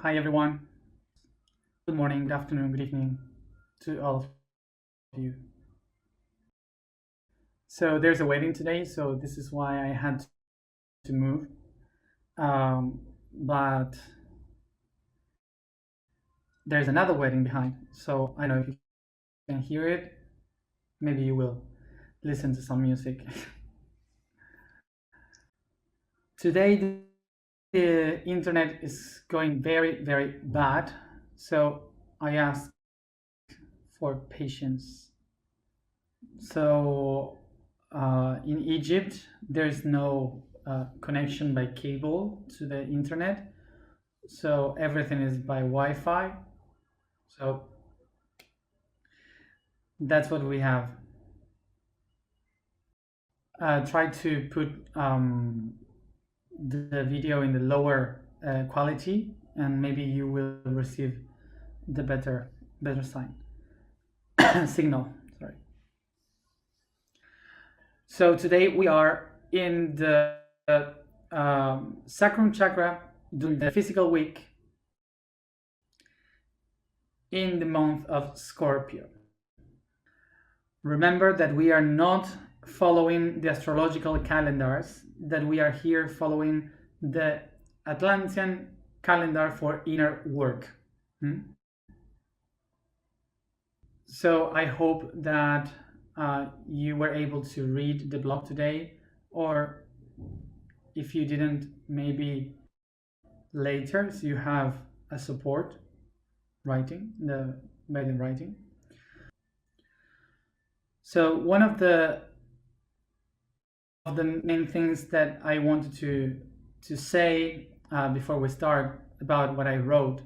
Hi everyone. Good morning, good afternoon, good evening to all of you. So there's a wedding today, so this is why I had to move. But there's another wedding behind, so I don't know if you can hear it. Maybe you will listen to some music. Today the internet is going very, very bad, so I ask for patience. So in Egypt, there's no connection by cable to the internet, so everything is by Wi-Fi. So that's what we have. Try to put the video in the lower quality, and maybe you will receive the better sign signal. Sorry. So today we are in the sacrum chakra during the physical week in the month of Scorpio. Remember that we are not following the astrological calendars, that we are here following the Atlantean calendar for inner work. So I hope that you were able to read the blog today, or if you didn't, maybe later, so you have a support writing, the writing. So one of the main things that I wanted to say before we start about what I wrote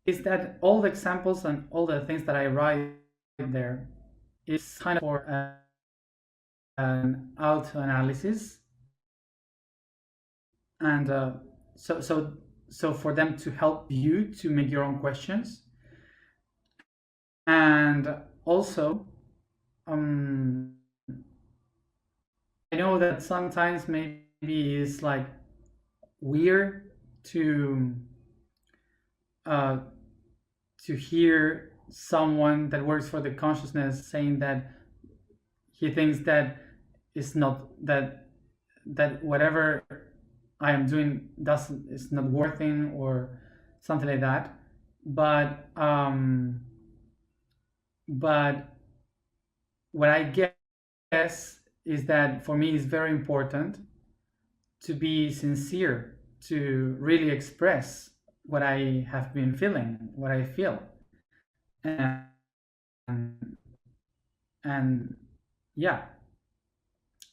is that all the examples and all the things that I write there is kind of for an auto-analysis, and so for them to help you to make your own questions, and also I know that sometimes maybe it's like weird to hear someone that works for the consciousness saying that he thinks that it's not that whatever I am doing is not working or something like that. But what I guess is that for me it's very important to be sincere, to really express what I have been feeling, what I feel, and yeah.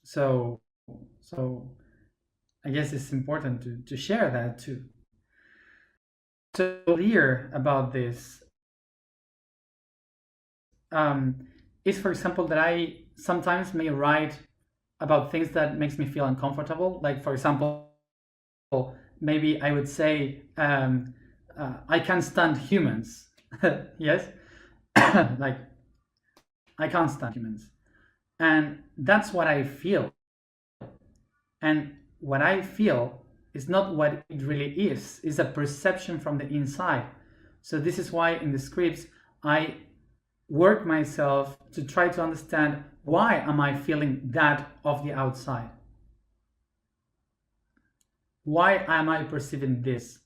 So I guess it's important to share that too. So clear about this is, for example, that I sometimes may write about things that makes me feel uncomfortable. Like, for example, maybe I would say I can't stand humans. Yes. Like, I can't stand humans, and that's what I feel, and what I feel is not what it really is. It's a perception from the inside. So this is why in the scripts I work myself to try to understand, why am I feeling that of the outside? Why am I perceiving this?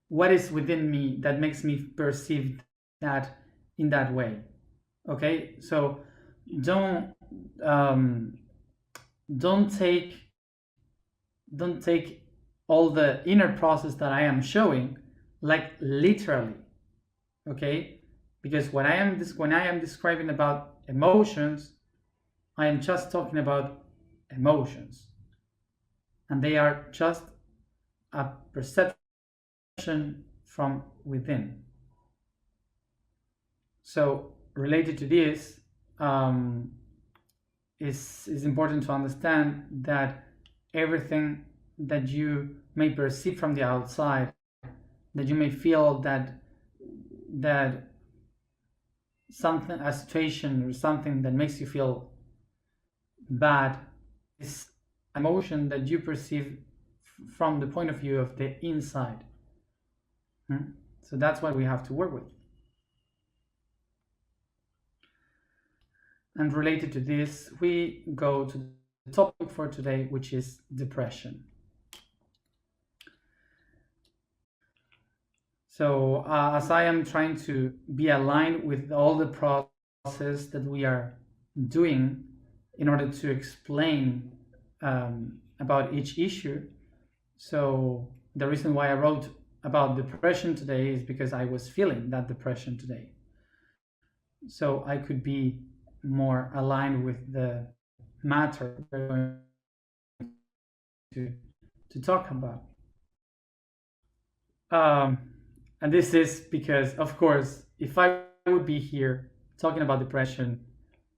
What is within me that makes me perceive that in that way? Okay, so don't take all the inner process that I am showing like literally. Okay, because when I am describing about emotions, I am just talking about emotions, and they are just a perception from within. So related to this, is important to understand that everything that you may perceive from the outside, that you may feel that something, a situation or something that makes you feel bad, is emotion that you perceive from the point of view of the inside. Hmm? So that's what we have to work with. And related to this, we go to the topic for today, which is depression. So, as I am trying to be aligned with all the process that we are doing in order to explain about each issue, so the reason why I wrote about depression today is because I was feeling that depression today. So I could be more aligned with the matter we're going to, to talk about. Um, and this is because, of course, if I would be here talking about depression,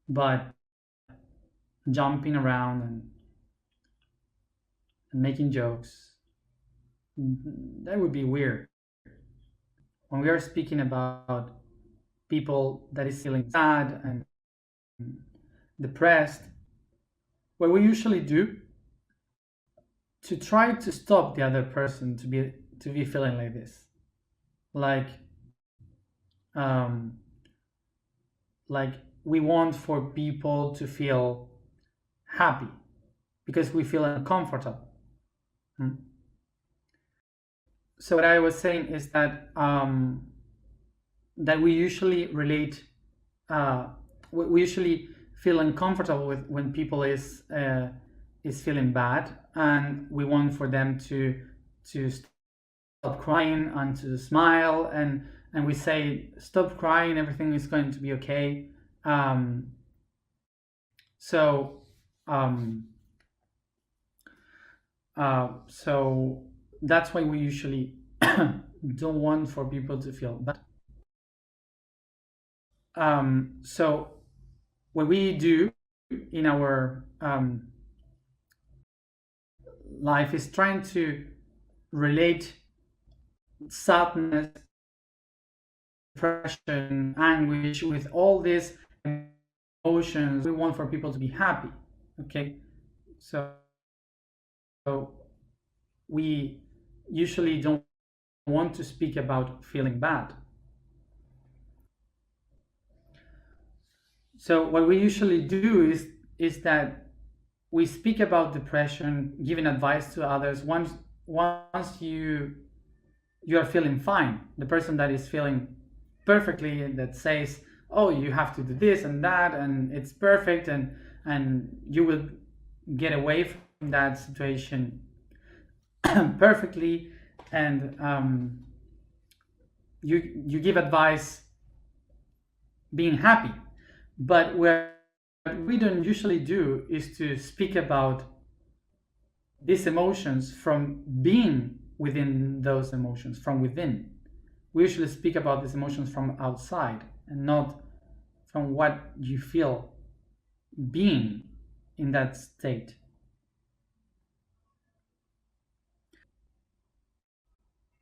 but jumping around and making jokes, that would be weird. When we are speaking about people that is feeling sad and depressed, what we usually do to try to stop the other person to be feeling like this, like um, like we want for people to feel happy because we feel uncomfortable. Hmm? So what I was saying is that we usually relate, uh, we usually feel uncomfortable with when people is feeling bad, and we want for them to stop crying and to smile, and we say stop crying, everything is going to be okay. Um, so um, so that's why we usually don't want for people to feel bad. So what we do in our life is trying to relate sadness, depression, anguish with all these emotions. We want for people to be happy. Okay, so we usually don't want to speak about feeling bad. So what we usually do is that we speak about depression, giving advice to others once you are feeling fine. The person that is feeling perfectly and that says, "Oh, you have to do this and that, and it's perfect, and you will get away from that situation perfectly," and you give advice being happy. But what we don't usually do is to speak about these emotions from being within those emotions, from within. We usually speak about these emotions from outside and not from what you feel being in that state.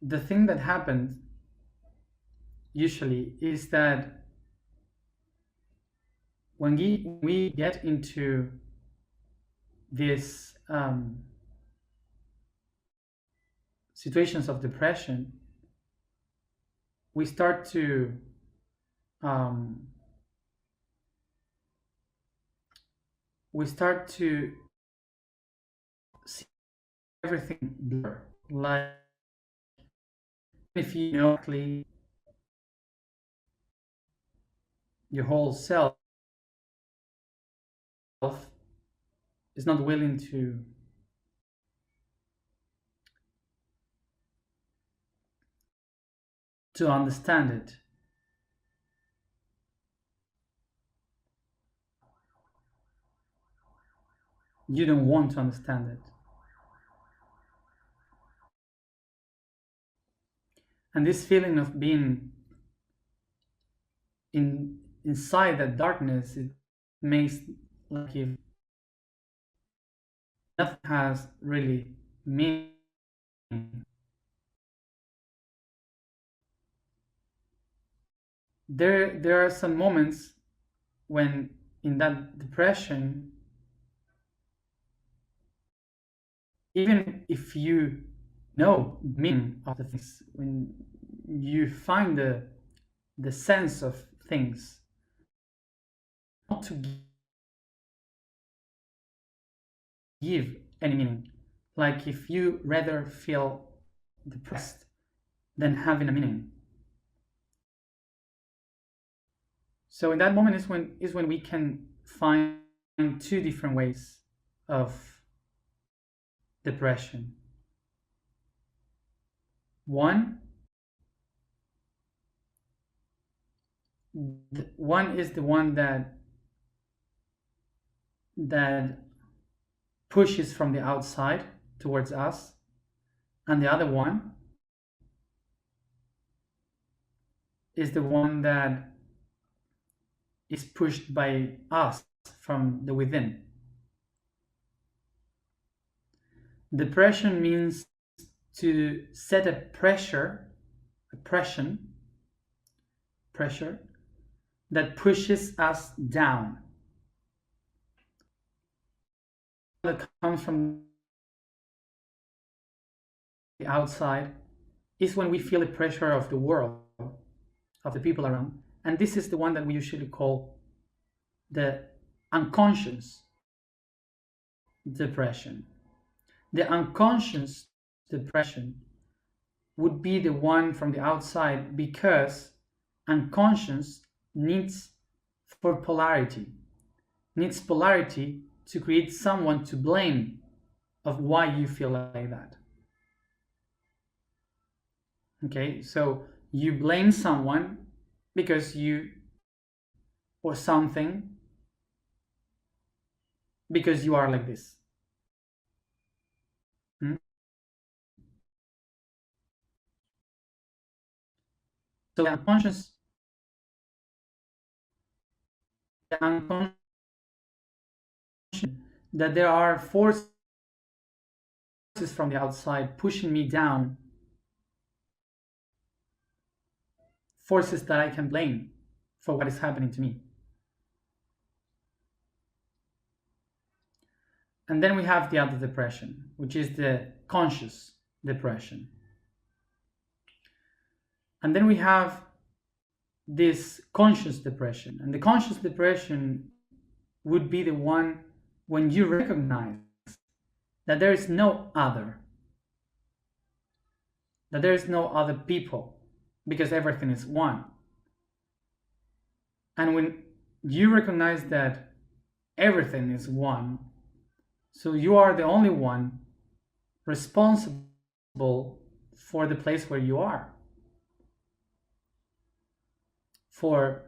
The thing that happens usually is that when we get into these situations of depression, we start to um, we start to see everything blur. Like if you know exactly your whole self is not willing to understand it. You don't want to understand it. And this feeling of being inside that darkness, it makes like if nothing has really meaning. There are some moments when in that depression, even if you know the meaning of the things, when you find the sense of things, not to give any meaning. Like if you rather feel depressed than having a meaning. So in that moment is when we can find two different ways of depression. One is the one that pushes from the outside towards us, and the other one is the one that is pushed by us from the within. Depression means to set a pressure that pushes us down, that comes from the outside, is when we feel the pressure of the world, of the people around. And this is the one that we usually call the unconscious depression. The unconscious depression would be the one from the outside, because unconscious needs polarity to create someone to blame of why you feel like that. Okay, so you blame someone because you, or something, because you are like this. So the unconscious that there are forces from the outside pushing me down, forces that I can blame for what is happening to me. And then we have the other depression, which is the conscious depression. And then we have this conscious depression. And the conscious depression would be the one when you recognize that there is no other, that there is no other people, because everything is one. And when you recognize that everything is one, so you are the only one responsible for the place where you are, for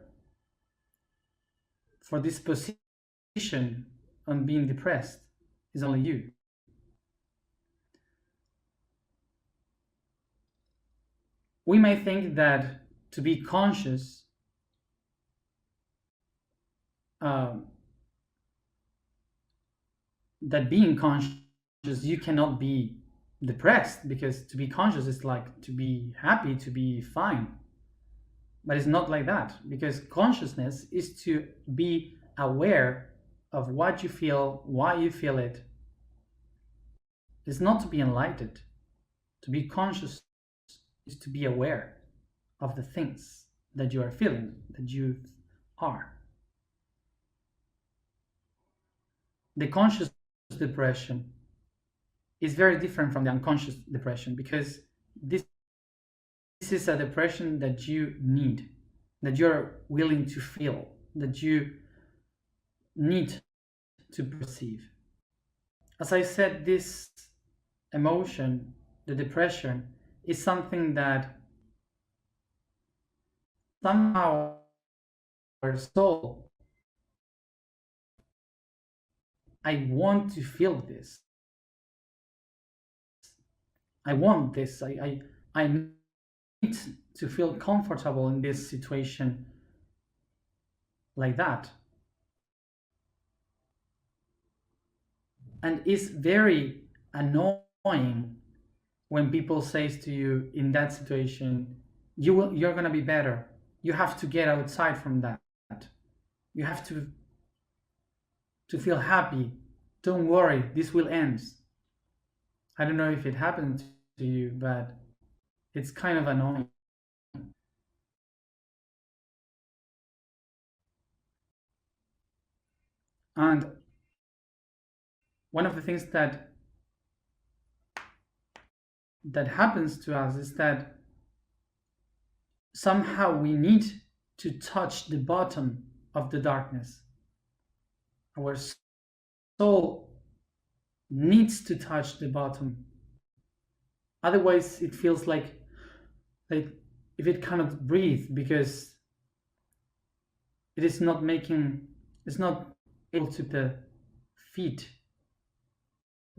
this position on being depressed, is only you. We may think that to be conscious that being conscious, you cannot be depressed, because to be conscious is like to be happy, to be fine. But it's not like that, because consciousness is to be aware of what you feel, why you feel it. It's not to be enlightened. To be conscious is to be aware of the things that you are feeling, that you are. The conscious depression is very different from the unconscious depression, because this is a depression that you need, that you're willing to feel, that you need to perceive. As I said, this emotion, the depression, is something that somehow our soul, I want to feel this. I want this. I need to feel comfortable in this situation like that. And it's very annoying when people say to you in that situation, you're gonna be better. You have to get outside from that. You have to feel happy. Don't worry, this will end. I don't know if it happened to you, but it's kind of annoying. And one of the things that happens to us is that somehow we need to touch the bottom of the darkness. Our soul needs to touch the bottom. Otherwise, it feels like if it cannot breathe because it's not able to the feet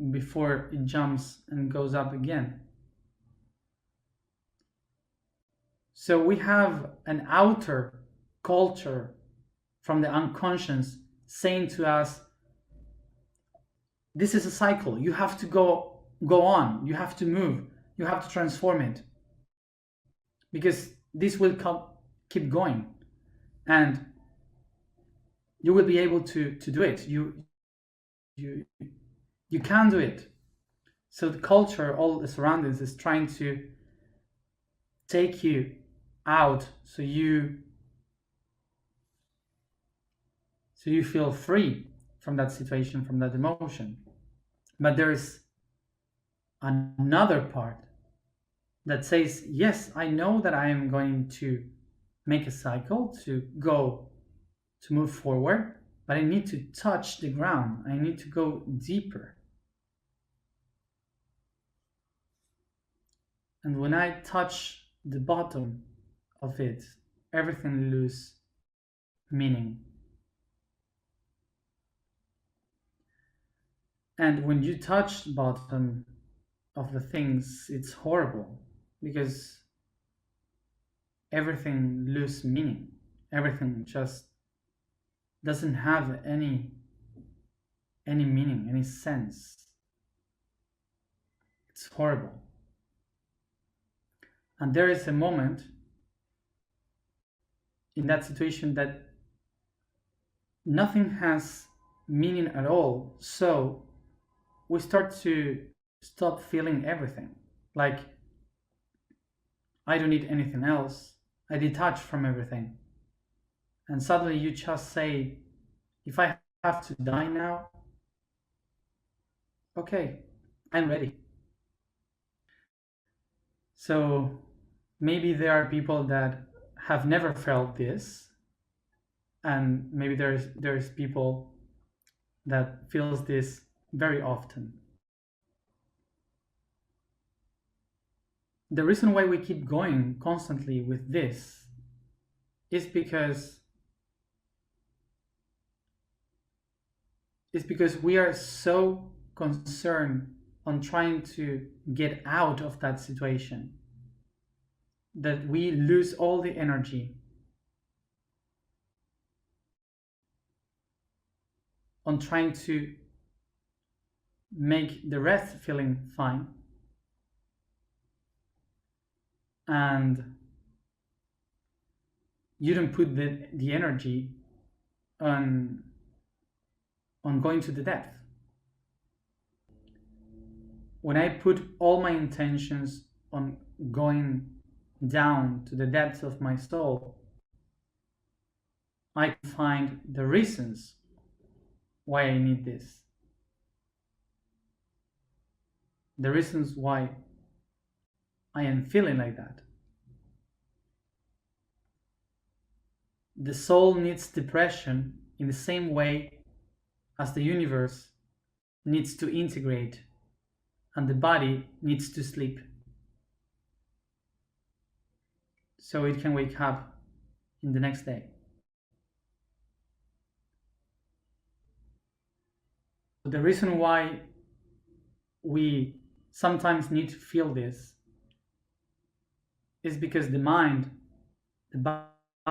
before it jumps and goes up again. So we have an outer culture from the unconscious saying to us, this is a cycle. You have to go on. You have to move. You have to transform it. Because this will keep going. And you will be able to do it. You can do it. So the culture, all the surroundings is trying to take you out so you feel free from that situation, from that emotion. But there is another part that says, yes, I know that I am going to make a cycle to move forward, but I need to touch the ground. I need to go deeper. And when I touch the bottom of it, everything loses meaning. And when you touch the bottom of the things, it's horrible because everything loses meaning. Everything just doesn't have any meaning, any sense. It's horrible. And there is a moment in that situation that nothing has meaning at all. So we start to stop feeling everything. Like, I don't need anything else. I detach from everything. And suddenly you just say, if I have to die now, okay, I'm ready. So maybe there are people that have never felt this, and maybe there's people that feels this very often. The reason why we keep going constantly with this is because we are so concerned on trying to get out of that situation that we lose all the energy on trying to make the rest feeling fine. And you don't put the energy on going to the depth. When I put all my intentions on going down to the depths of my soul, I can find the reasons why I need this. The reasons why I am feeling like that. The soul needs depression in the same way as the universe needs to integrate and the body needs to sleep so it can wake up in the next day. The reason why we sometimes need to feel this is because the mind, the body,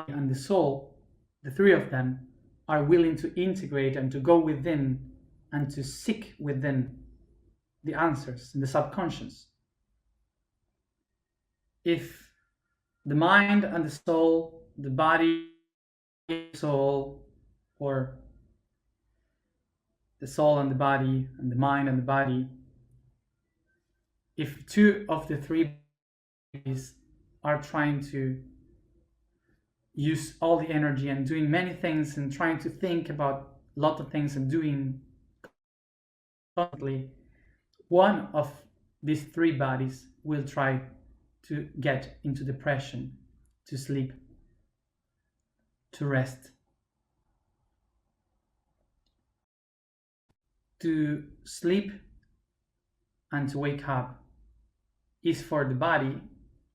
and the soul, the three of them, are willing to integrate and to go within and to seek within the answers in the subconscious. If the mind and the soul, the body, soul, or the soul and the body, and the mind and the body, if two of the three bodies are trying to use all the energy and doing many things and trying to think about a lot of things and doing constantly, one of these three bodies will try to get into depression, to sleep, to rest. To sleep and to wake up is for the body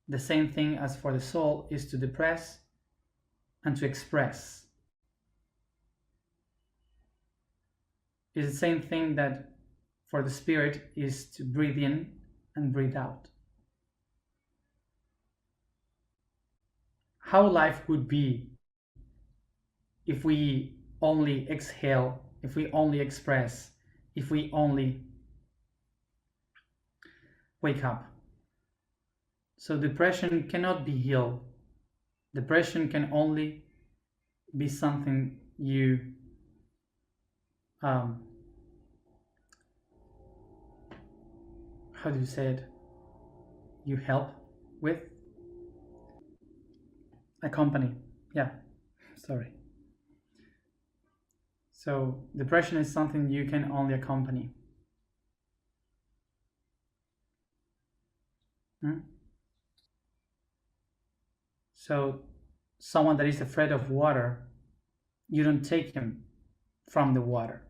the same thing as for the soul is to depress and to express. It's the same thing that for the spirit is to breathe in and breathe out. How life would be if we only exhale, if we only express, if we only wake up. So depression cannot be healed. Depression can only be something you how do you say it? You help with? Accompany. Yeah, sorry. So depression is something you can only accompany. So someone that is afraid of water, you don't take him from the water.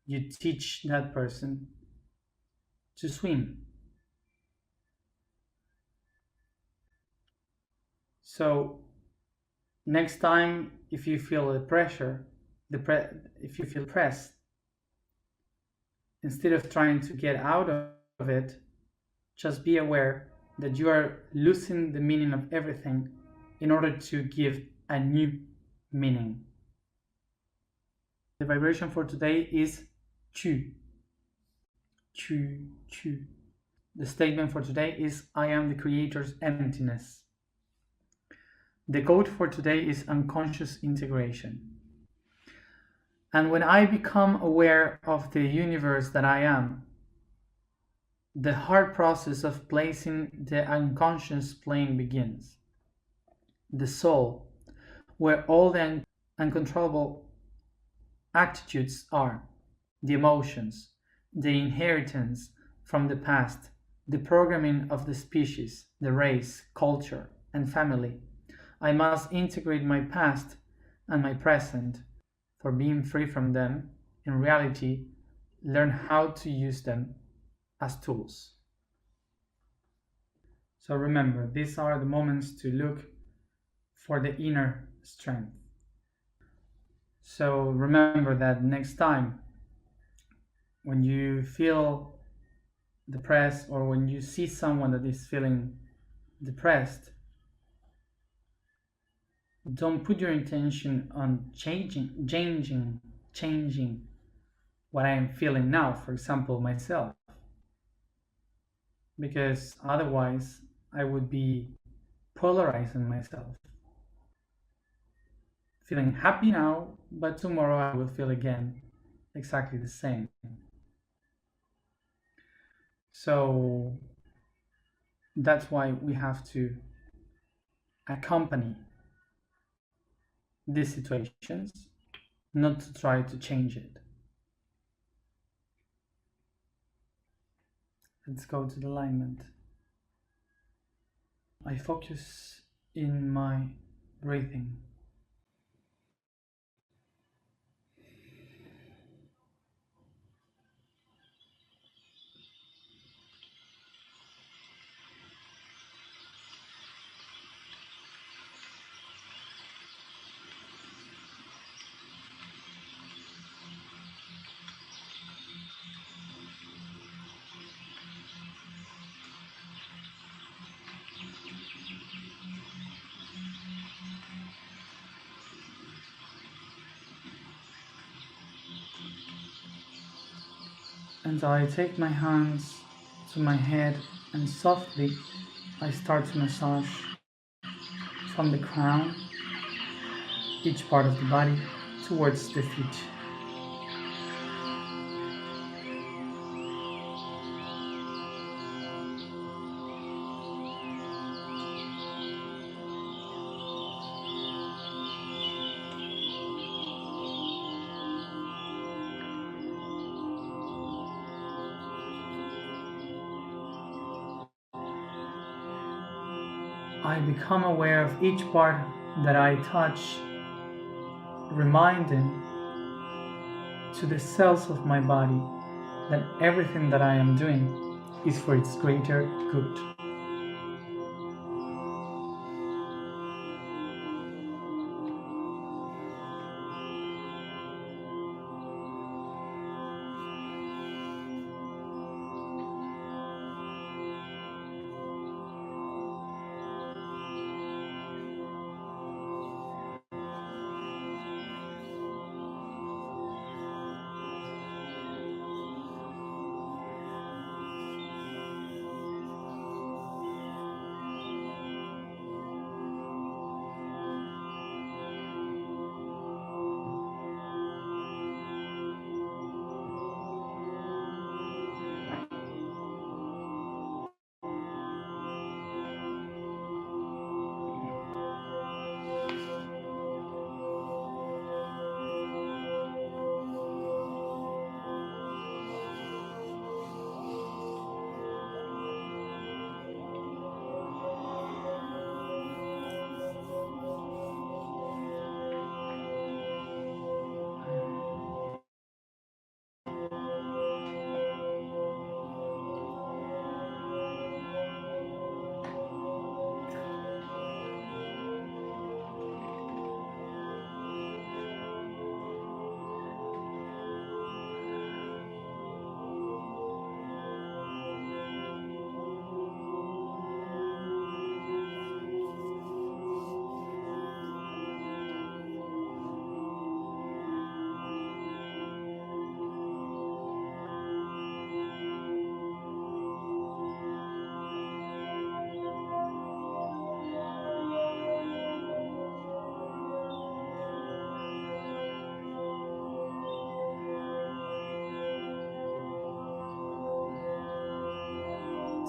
You teach that person to swim. So next time, if you feel the pressure, if you feel pressed, instead of trying to get out of it, just be aware that you are losing the meaning of everything in order to give a new meaning. The vibration for today is chu. Chu, chu. The statement for today is I am the creator's emptiness. The code for today is unconscious integration. And when I become aware of the universe that I am, the hard process of placing the unconscious plane begins. The soul, where all the uncontrollable attitudes are, the emotions, the inheritance from the past, the programming of the species, the race, culture, and family. I must integrate my past and my present. For being free from them, in reality, learn how to use them as tools. So remember, these are the moments to look for the inner strength. So remember that next time when you feel depressed or when you see someone that is feeling depressed, don't put your intention on changing what I am feeling now, for example, myself. Because otherwise I would be polarizing myself. Feeling happy now, but tomorrow I will feel again exactly the same. So that's why we have to accompany these situations, not to try to change it. Let's go to the alignment. I focus in my breathing. And I take my hands to my head and softly I start to massage from the crown, each part of the body towards the feet. I become aware of each part that I touch, reminding to the cells of my body that everything that I am doing is for its greater good.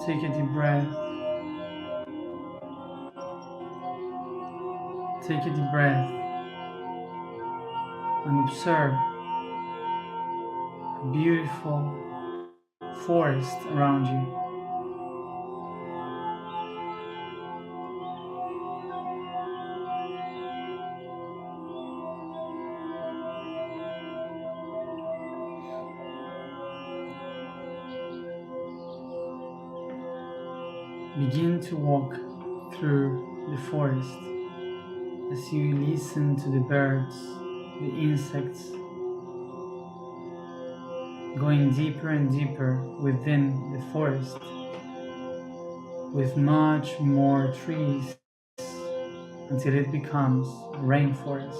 Take a deep breath. Take a deep breath and observe a beautiful forest around you. Begin to walk through the forest as you listen to the birds, the insects, going deeper and deeper within the forest with much more trees until it becomes a rainforest.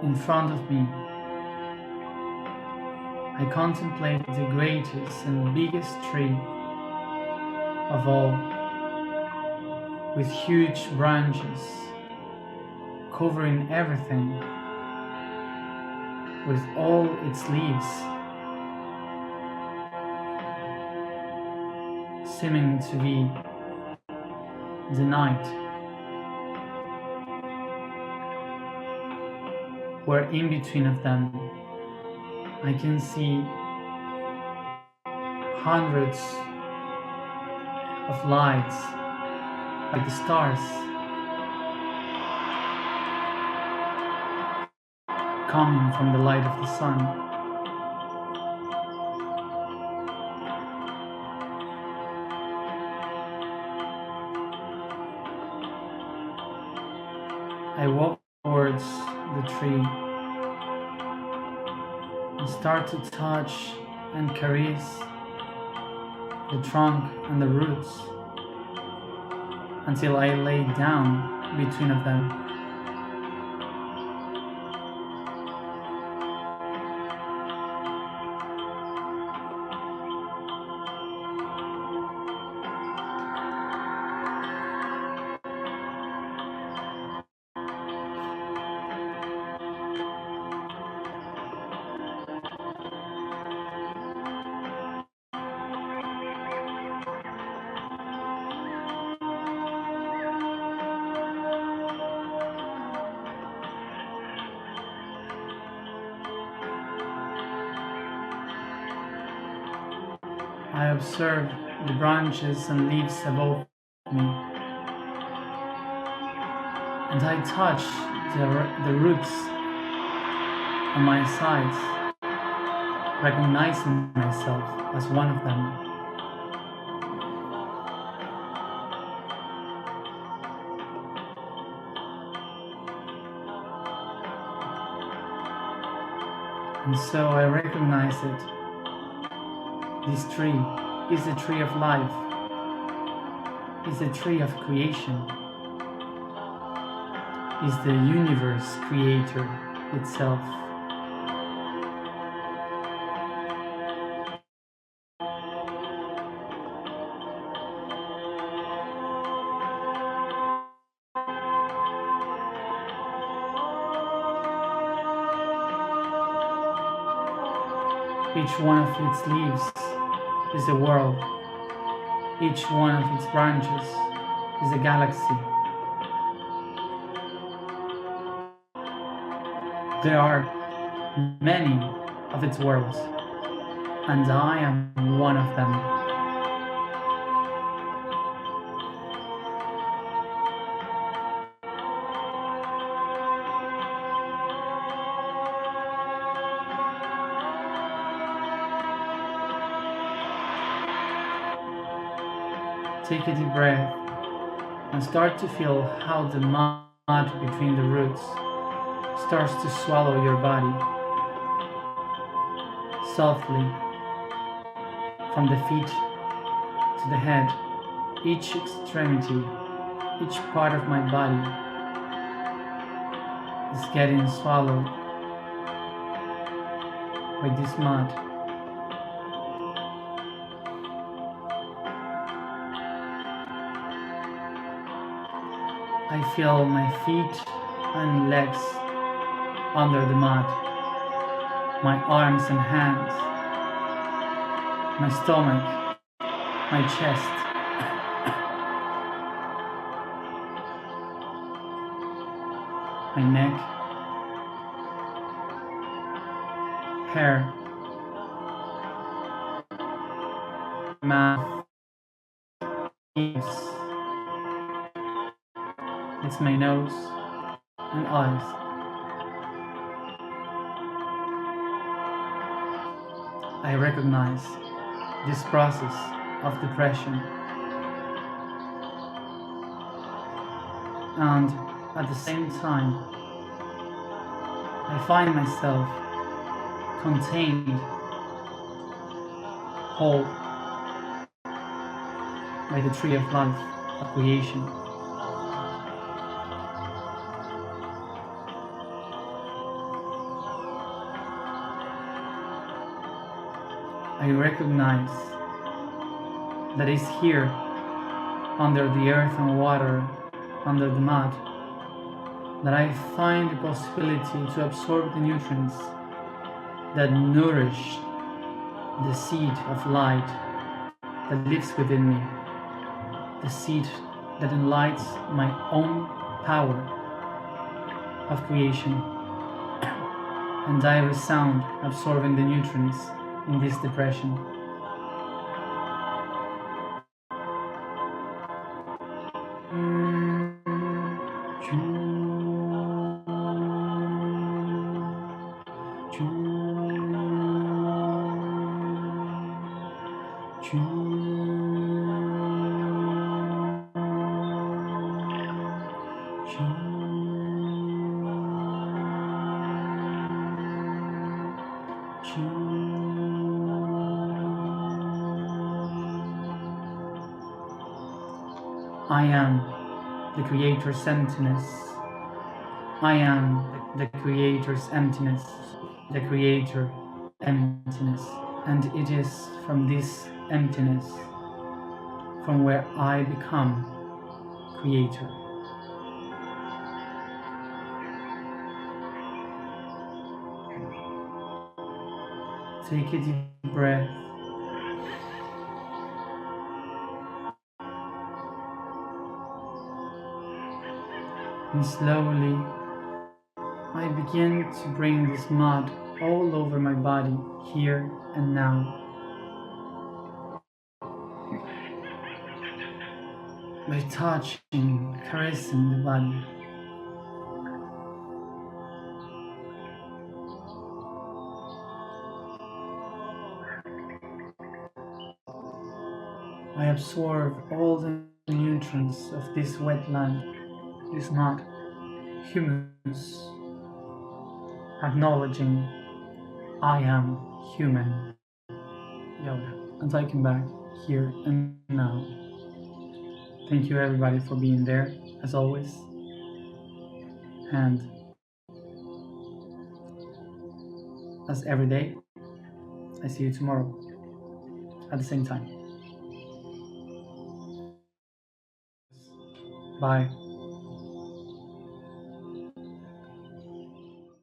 In front of me, I contemplate the greatest and biggest tree of all, with huge branches covering everything with all its leaves, seeming to be the night, where in between of them I can see hundreds of lights like the stars coming from the light of the sun. I walk towards the tree and start to touch and caress the trunk and the roots until I lay down between of them. I observe the branches and leaves above me, and I touch the roots on my sides, recognizing myself as one of them. And so I recognize it. This tree is the tree of life, is the tree of creation, is the universe creator itself. Each one of its leaves is a world. Each one of its branches is a galaxy. There are many of its worlds, and I am one of them. Take a deep breath and start to feel how the mud between the roots starts to swallow your body softly from the feet to the head. Each extremity, each part of my body is getting swallowed by this mud. I feel my feet and legs under the mud, my arms and hands, my stomach, my chest, my neck, hair, mouth, ears. It's my nose and eyes. I recognize this process of depression, and at the same time I find myself contained, whole by the tree of life, of creation. I recognize that is here, under the earth and water, under the mud, that I find the possibility to absorb the nutrients that nourish the seed of light that lives within me, the seed that enlightens my own power of creation, and I resound absorbing the nutrients in this depression. I am the Creator's emptiness. I am the Creator's emptiness, the Creator emptiness. And it is from this emptiness from where I become Creator. Take a deep breath. And slowly, I begin to bring this mud all over my body, here and now. by touching, caressing the body. I absorb all the nutrients of this wet land. It is not humus, acknowledging I am human yoga. And taking back here and now. Thank you everybody for being there, as always. And as every day, I see you tomorrow at the same time. Bye.